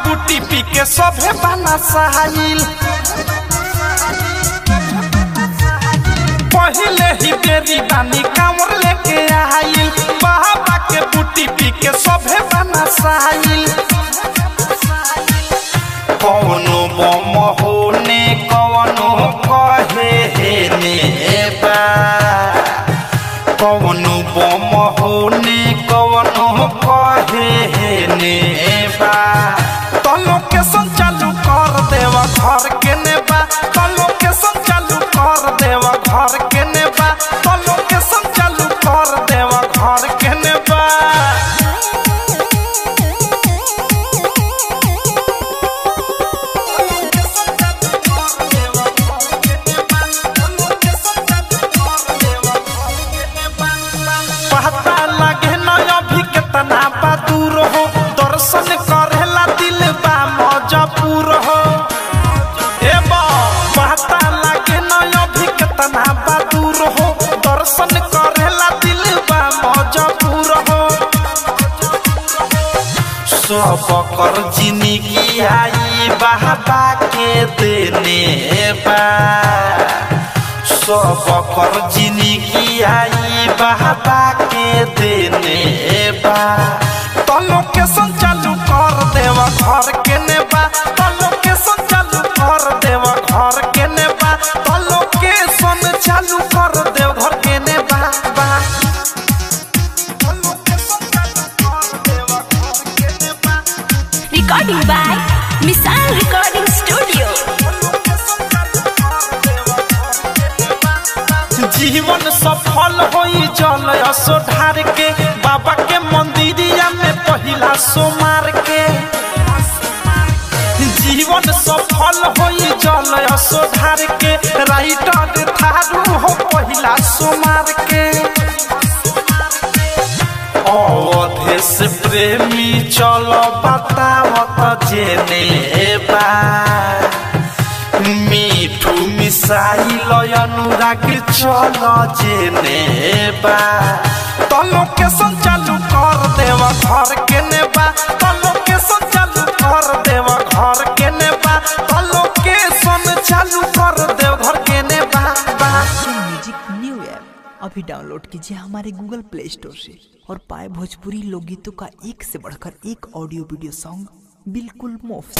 बूटी पी के सभे बना सहाइल पहले ही बेरी बानी कांवर लेके आइल बाबा के बूटी पी के सभे बना सहाइल कौनो बम होने कौनो कहे ने बा कौनो बम होने कौनो कहे ने बा तलो के संचालू कर देवा घर के नेबा तलो के संचालू कर देवा घर के नेबा तलो के संचालू कर देवा घर के नेबा पता लगे न अभी कितना दूर हो दर्शन करेला दिल बा मजबूर हो ए बा पता लगे न अभी कितना दूर हो दर्शन करेला दिल बा मजबूर हो सब कर जिंदगी आई बाबा के देने बा सब कर जिंदगी आई बाबा के देने बा तलो के संचालू कर देवा घर के नेबा तलो के संचालू कर देवा घर के नेबा तलो के संचालू कर देव घर के नेबा बा तलो के संचालू कर देवा घर के नेबा recording by missile recording studio जीवन सफल होई जल असो ढार के बाबा के मंदिरिया में पहिला सोमार के जीवन सफल होई जल असो ढार के राइटर थारू हो पहिला सोमार के अवधेश प्रेमी चलो बतावत जेने बा मीठू मिसाइल अनुराग चलो जेने बा तलो के संचालू कर देवा घर के नेबा तलो के संचालू कर देवा घर के नेबा तलो के संचालू कर देव घर के नेबा बा म्यूजिक न्यू ऐप अभी डाउनलोड कीजिए हमारे गूगल प्ले स्टोर से और पाए भोजपुरी लोकगीतों का एक से बढ़कर एक ऑडियो वीडियो सॉन्ग बिल्कुल मुफ्त।